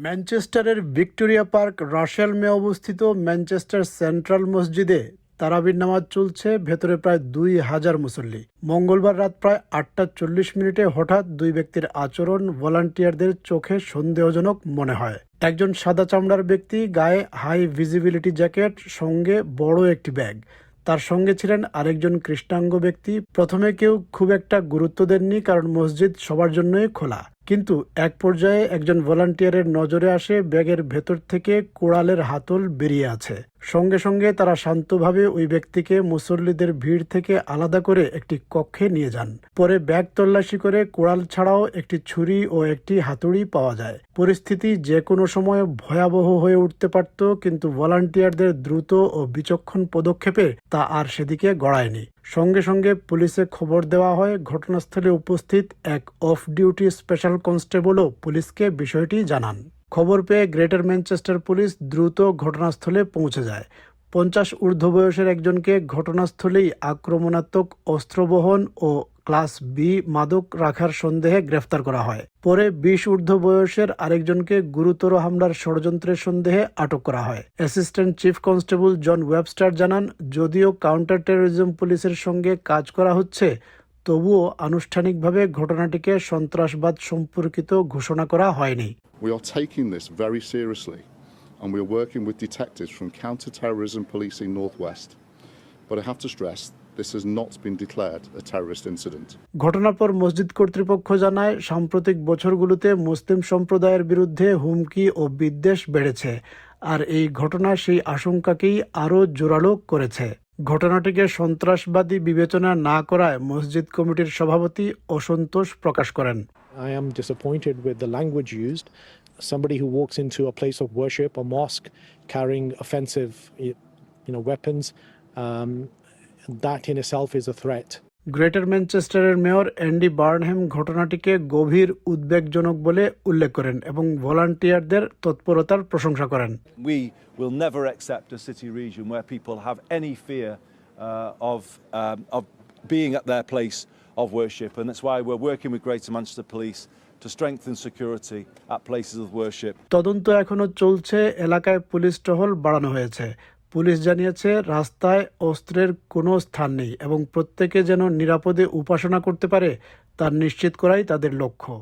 ম্যানচেস্টারের Victoria park রাসেল-মে অবস্থিত Manchester central মসজিদে তারাবির নামাজ চলছে। ভেতরে প্রায় ২,০০০ মুসল্লি। মঙ্গলবার রাত প্রায় ৮টা ৪০ মিনিটে হঠাৎ দুই ব্যক্তির আচরণ ভলান্টিয়ারদের চোখে সন্দেহজনক মনে হয়। একজন সাদা চামড়ার ব্যক্তি, গায়ে হাই ভিজিবিলিটি জ্যাকেট, সঙ্গে বড় একটি ব্যাগ। তার সঙ্গে ছিলেন আরেকজন কৃষ্ণাঙ্গ ব্যক্তি। প্রথমে কেউ খুব একটা গুরুত্ব দেননি, কারণ মসজিদ সবার জন্যই খোলা। কিন্তু এক পর্যায়ে একজন ভলান্টিয়ারের নজরে আসে ব্যাগের ভেতর থেকে কোড়ালের হাতল বেরিয়ে আছে। সঙ্গে সঙ্গে তারা শান্তভাবে ওই ব্যক্তিকে মুসল্লিদের ভিড় থেকে আলাদা করে একটি কক্ষে নিয়ে যান। পরে ব্যাগ তল্লাশি করে কোড়াল ছাড়াও একটি ছুরি ও একটি হাতুড়ি পাওয়া যায়। পরিস্থিতি যে কোনো সময় ভয়াবহ হয়ে উঠতে পারত, কিন্তু ভলান্টিয়ারদের দ্রুত ও বিচক্ষণ পদক্ষেপে তা আর সেদিকে গড়ায়নি। সঙ্গে সঙ্গে পুলিশে খবর দেওয়া হয়। ঘটনাস্থলে উপস্থিত এক অফ ডিউটি স্পেশাল কনস্টেবলও পুলিশকে বিষয়টি জানান। খবর পেয়ে গ্রেটার ম্যানচেস্টার পুলিশ দ্রুত ঘটনাস্থলে পৌঁছে যায়। ৫০ ঊর্ধ্ব বয়সের একজনকে ঘটনাস্থলেই আক্রমণাত্মক অস্ত্রবহন ও ক্লাস বি মাদক রাখার সন্দেহে গ্রেফতার করা হয়। পরে ২০ ঊর্ধ্ব বয়সের আরেকজনকে গুরুতর হামলার ষড়যন্ত্রের সন্দেহে আটক করা হয়। অ্যাসিস্ট্যান্ট চিফ কনস্টেবল জন ওয়েবস্টার জানান, যদিও কাউন্টার টেরোরিজম পুলিশের সঙ্গে কাজ করা হচ্ছে, তবুও আনুষ্ঠানিকভাবে ঘটনাটিকে সন্ত্রাসবাদ সম্পর্কিত ঘোষণা করা হয়নি। We are taking this very seriously and we are working with detectives from Counter-Terrorism Policing Northwest. But I have to stress, this has not been declared a terrorist incident. ঘটনার পর মসজিদ কর্তৃপক্ষ জানায়, সাম্প্রতিক বছরগুলোতে মুসলিম সম্প্রদায়ের বিরুদ্ধে হুমকি ও বিদ্বেষ বেড়েছে, আর এই ঘটনা সেই আশঙ্কাকেই আরও জোরালো করেছে। ঘটনাটিকে সন্ত্রাসবাদী বিবেচনা না করায় মসজিদ কমিটির সভাপতি অসন্তোষ প্রকাশ করেন। I am disappointed with the language used. Somebody who walks into a place of worship, a mosque, carrying offensive, weapons, that in itself is a threat. Greater ম্যানচেস্টারের মেয়র অ্যান্ডি বার্নহ্যাম ঘটনাটিকে গভীর উদ্বেগজনক বলে উল্লেখ করেন এবং ভলান্টিয়ারদের তৎপরতার প্রশংসা করেন। We will never accept a city region where people have any fear of being at their place of worship, and that's why we're working with Greater Manchester Police to strengthen security at places of worship. তদন্ত এখনো চলছে। এলাকায় police টহল বাড়ানো হয়েছে। Police জানিয়েছে, রাস্তায় অস্ত্রের কোনো স্থান নেই এবং প্রত্যেকে যেন নিরাপদে উপাসনা করতে পারে তা নিশ্চিত করাই তাদের লক্ষ্য।